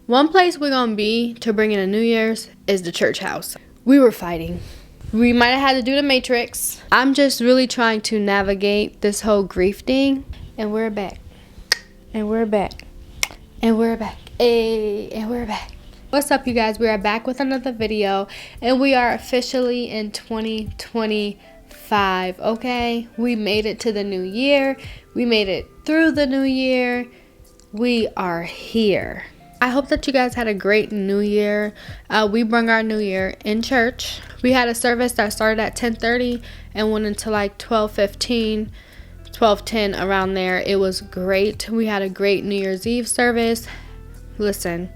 One place we're going to be to bring in a New Year's is the church house. We were fighting. We might have had to do the Matrix. I'm just really trying to navigate this whole grief thing. And we're back. And we're back. And we're back. Hey, and we're back. What's up, you guys? We are back with another video. And we are officially in 2025, okay? We made it to the new year. We made it through the new year. We are here. I hope that you guys had a great new year. We brought our new year in church. We had a service that started at 10:30 and went into like 12:15, 12:10, around there. It was great. We had a great New Year's Eve service. Listen,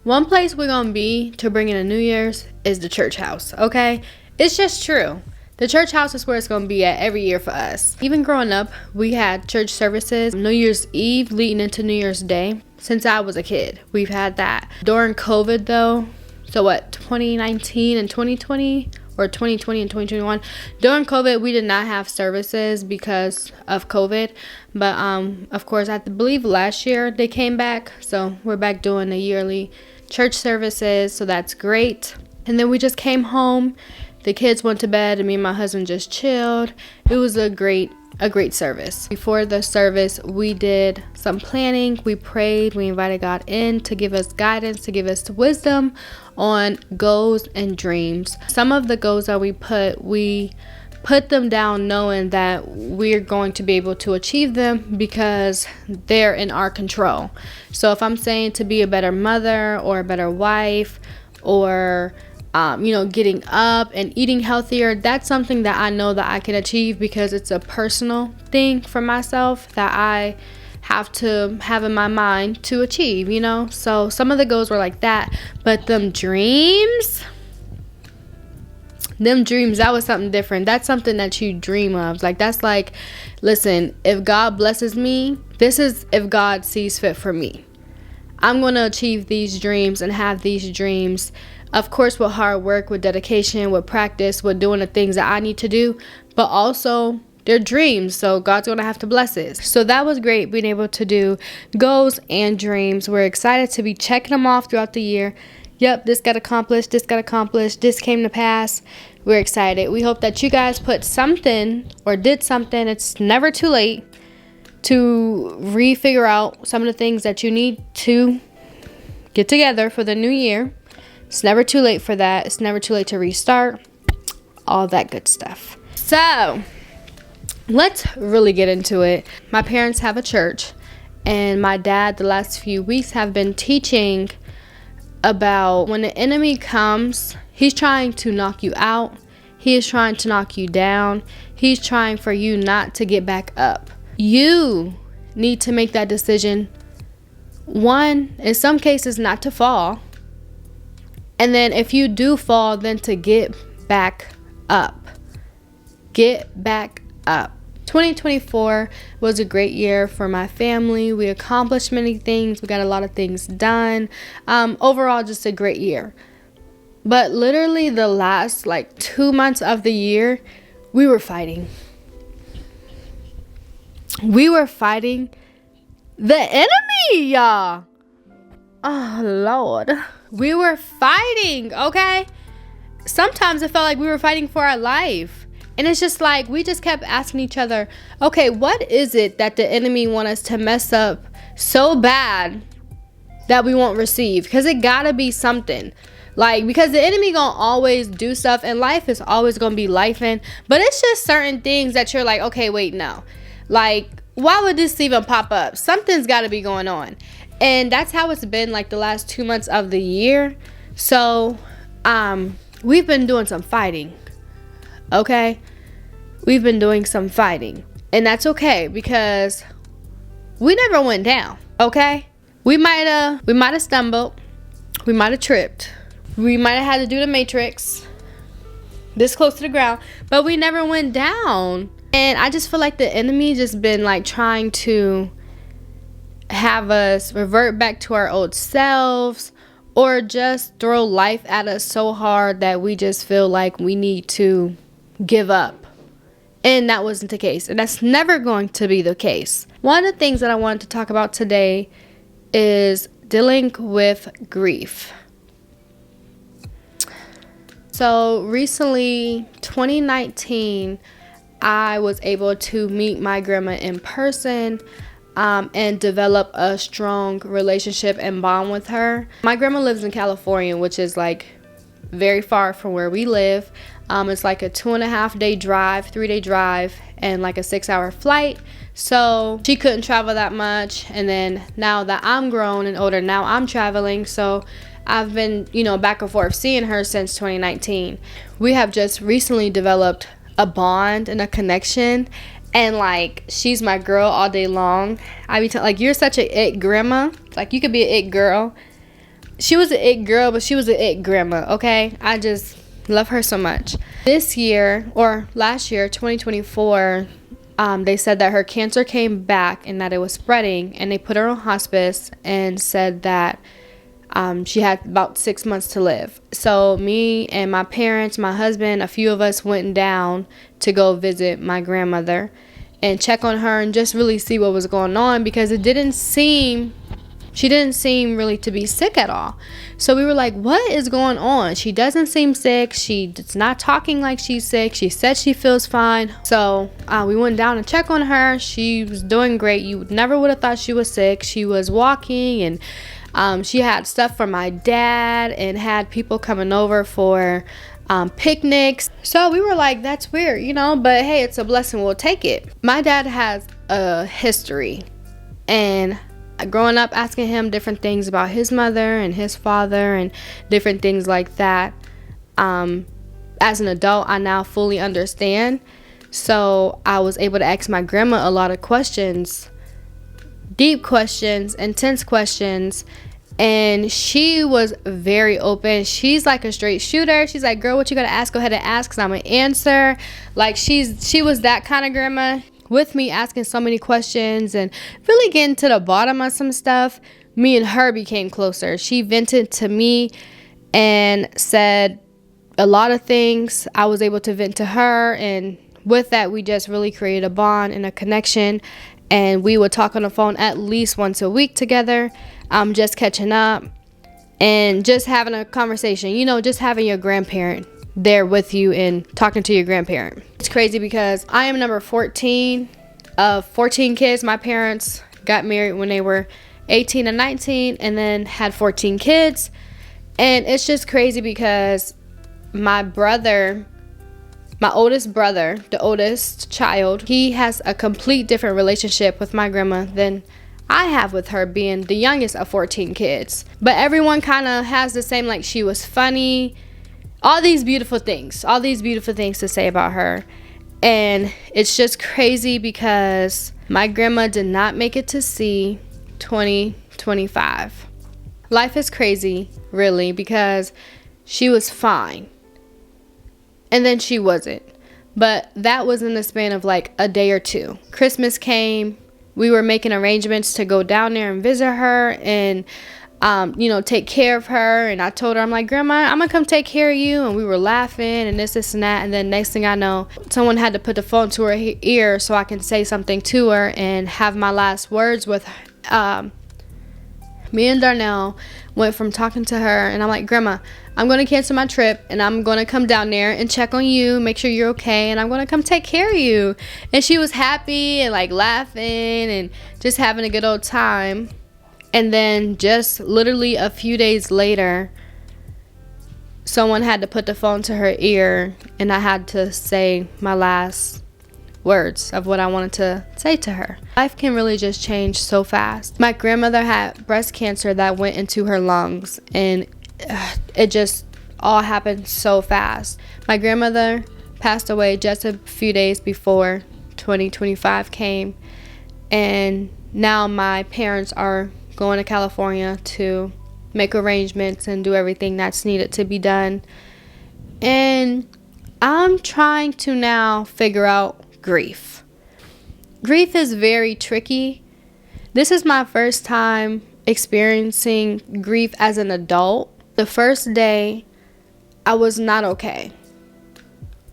one place we're going to be to bring in a New Year's is the church house, okay? It's just true. The church house is where it's going to be at every year for us. Even growing up, we had church services New Year's Eve leading into New Year's Day. Since I was a kid, we've had that. During COVID though, so what, 2019 and 2020? Or 2020 and 2021. During COVID, we did not have services because of COVID. But of course, I believe last year they came back. So we're back doing the yearly church services. So that's great. And then we just came home. The kids went to bed and me and my husband just chilled. It was a great service. Before the service, we did some planning. We prayed. We invited God in to give us guidance, to give us wisdom on goals and dreams. Some of the goals that we put them down knowing that we're going to be able to achieve them because they're in our control. So if I'm saying to be a better mother or a better wife, or getting up and eating healthier, that's something that I know that I can achieve because it's a personal thing for myself that I have to have in my mind to achieve, So some of the goals were like that, but them dreams, that was something different. That's something that you dream of. That's like, listen, if God blesses me, this is if God sees fit for me. I'm going to achieve these dreams and have these dreams. Of course, with hard work, with dedication, with practice, with doing the things that I need to do, but also they're dreams, so God's going to have to bless it. So that was great, being able to do goals and dreams. We're excited to be checking them off throughout the year. Yep, this got accomplished, this came to pass. We're excited. We hope that you guys put something or did something. It's never too late to refigure out some of the things that you need to get together for the new year. It's never too late for that. It's never too late to restart. All that good stuff. So, let's really get into it. My parents have a church, and my dad the last few weeks have been teaching about when the enemy comes, he's trying to knock you out. He is trying to knock you down. He's trying for you not to get back up. You need to make that decision. One, in some cases, not to fall. And then if you do fall, then to get back up. Get back up. 2024 was a great year for my family. We accomplished many things. We got a lot of things done. Overall, just a great year. But literally the last 2 months of the year, we were fighting. We were fighting the enemy, y'all. Oh, Lord. We were fighting, okay? Sometimes it felt like we were fighting for our life. And it's just like we just kept asking each other, okay, what is it that the enemy want us to mess up so bad that we won't receive? Because it gotta be something. Because the enemy gonna always do stuff, and life is always gonna be lifing. But it's just certain things that you're like, okay, wait, no. Why would this even pop up? Something's gotta be going on. And that's how it's been the last 2 months of the year. So, we've been doing some fighting. Okay? We've been doing some fighting. And that's okay because we never went down. Okay? We might have stumbled. We might have tripped. We might have had to do the Matrix this close to the ground. But we never went down. And I just feel like the enemy just been trying to have us revert back to our old selves, or just throw life at us so hard that we just feel like we need to give up. And that wasn't the case, and that's never going to be the case. One of the things that I wanted to talk about today is dealing with grief. So recently, 2019, I was able to meet my grandma in person and develop a strong relationship and bond with her. My grandma lives in California, which is like very far from where we live. It's like a 2.5-day drive, 3-day drive, and like a 6-hour flight. So she couldn't travel that much. And then now that I'm grown and older, now I'm traveling. So I've been, back and forth seeing her since 2019. We have just recently developed a bond and a connection. And like, she's my girl all day long. I be like, you're such a it grandma. Like, you could be an it girl. She was an it girl, but she was an it grandma, okay? I just love her so much. This year, or last year, 2024, they said that her cancer came back and that it was spreading. And they put her on hospice and said that she had about 6 months to live. So me and my parents, my husband, a few of us went down to go visit my grandmother and check on her and just really see what was going on, because she didn't seem really to be sick at all. So we were like, what is going on? She doesn't seem sick. She's not talking like she's sick. She said she feels fine. So we went down to check on her. She was doing great. You never would have thought she was sick. She was walking, and she had stuff for my dad and had people coming over for picnics. So we were like, that's weird, but hey, it's a blessing. We'll take it. My dad has a history, and growing up asking him different things about his mother and his father and different things like that. As an adult, I now fully understand. So I was able to ask my grandma a lot of questions, deep questions, intense questions, and she was very open. She's like a straight shooter. She's like, girl, what you gotta ask, go ahead and ask, because I'm gonna answer. Like, she was that kind of grandma. With me asking so many questions and really getting to the bottom of some stuff, me and her became closer. She vented to me and said a lot of things. I was able to vent to her, and with that, we just really created a bond and a connection. And we would talk on the phone at least once a week together, just catching up and just having a conversation, just having your grandparent there with you and talking to your grandparent. It's crazy because I am number 14 of 14 kids. My parents got married when they were 18 and 19 and then had 14 kids. And it's just crazy because my oldest brother, the oldest child, he has a complete different relationship with my grandma than I have with her, being the youngest of 14 kids. But everyone kind of has the same, like, she was funny, all these beautiful things to say about her. And it's just crazy because my grandma did not make it to see 2025. Life is crazy, really, because she was fine. And then she wasn't. But that was in the span of like a day or two. Christmas came. We were making arrangements to go down there and visit her and, take care of her. And I told her, I'm like, Grandma, I'm going to come take care of you. And we were laughing and this and that. And then next thing I know, someone had to put the phone to her ear so I can say something to her and have my last words with her. Me and Darnell went from talking to her, and I'm like, Grandma, I'm going to cancel my trip, and I'm going to come down there and check on you, make sure you're okay, and I'm going to come take care of you. And she was happy and like laughing and just having a good old time. And then just literally a few days later, someone had to put the phone to her ear, and I had to say my last words of what I wanted to say to her. Life can really just change so fast. My grandmother had breast cancer that went into her lungs, and it just all happened so fast. My grandmother passed away just a few days before 2025 came, and now my parents are going to California to make arrangements and do everything that's needed to be done. And I'm trying to now figure out grief. Grief is very tricky. This is my first time experiencing grief as an adult. The first day, I was not okay.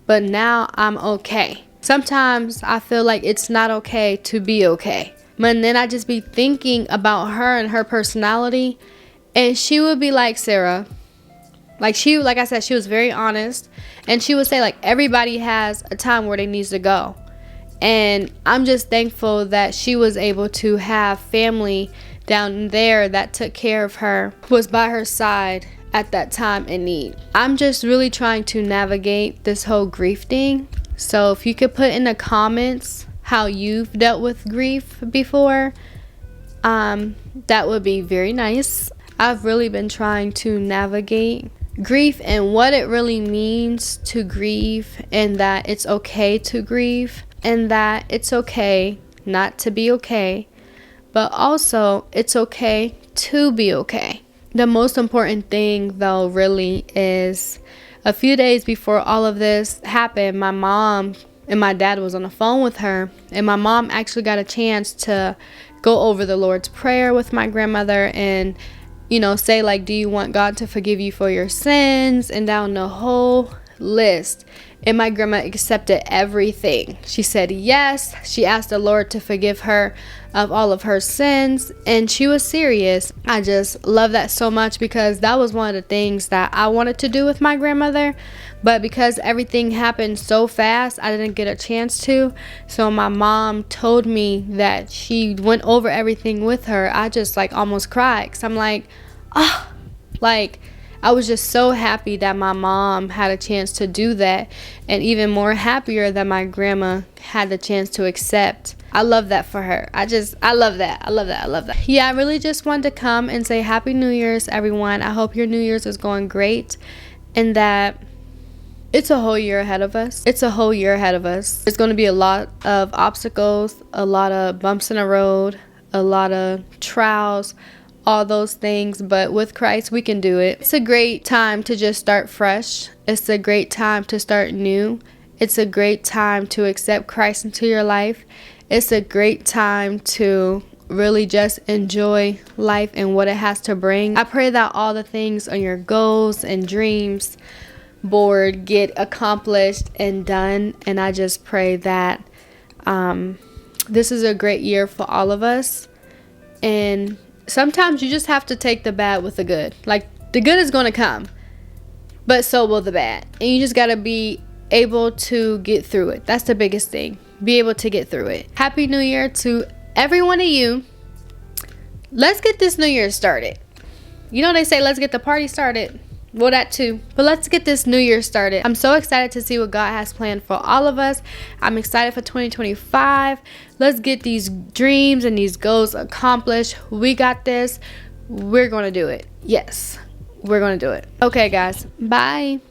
But now I'm okay. Sometimes I feel like it's not okay to be okay. And then I just be thinking about her and her personality, and she would be like, Sarah, like I said, she was very honest, and she would say like everybody has a time where they needs to go. And I'm just thankful that she was able to have family down there that took care of her, was by her side at that time in need. I'm just really trying to navigate this whole grief thing. So if you could put in the comments how you've dealt with grief before, that would be very nice. I've really been trying to navigate grief and what it really means to grieve, and that it's okay to grieve, and that it's okay not to be okay, but also it's okay to be okay. The most important thing though really is a few days before all of this happened, my mom and my dad was on the phone with her, and my mom actually got a chance to go over the Lord's Prayer with my grandmother and, you know, say like, do you want God to forgive you for your sins, and down the whole list. And my grandma accepted everything. She said yes. She asked the Lord to forgive her of all of her sins, and she was serious. I just love that so much, because that was one of the things that I wanted to do with my grandmother, but because everything happened so fast, I didn't get a chance to. So my mom told me that she went over everything with her. I just like almost cried, because I'm like, oh, like I was just so happy that my mom had a chance to do that, and even more happier that my grandma had the chance to accept. I love that for her. I love that. Yeah, I really just wanted to come and say Happy New Year's, everyone. I hope your New Year's is going great, and that it's a whole year ahead of us. It's There's going to be a lot of obstacles, a lot of bumps in the road, a lot of trials, all those things, but with Christ we can do it. It's a great time to just start fresh. It's a great time to start new. It's a great time to accept Christ into your life. It's a great time to really just enjoy life and what it has to bring. I pray that all the things on your goals and dreams board get accomplished and done, and I just pray that this is a great year for all of us. And sometimes you just have to take the bad with the good. Like, the good is going to come, but so will the bad. And you just got to be able to get through it. That's the biggest thing. Be able to get through it. Happy New Year to every one of you. Let's get this New Year started. You know, they say let's get the party started. Well, that too. But let's get this New Year started. I'm so excited to see what God has planned for all of us. I'm excited for 2025. Let's get these dreams and these goals accomplished. We got this. We're going to do it. Yes, we're going to do it. Okay, guys. Bye.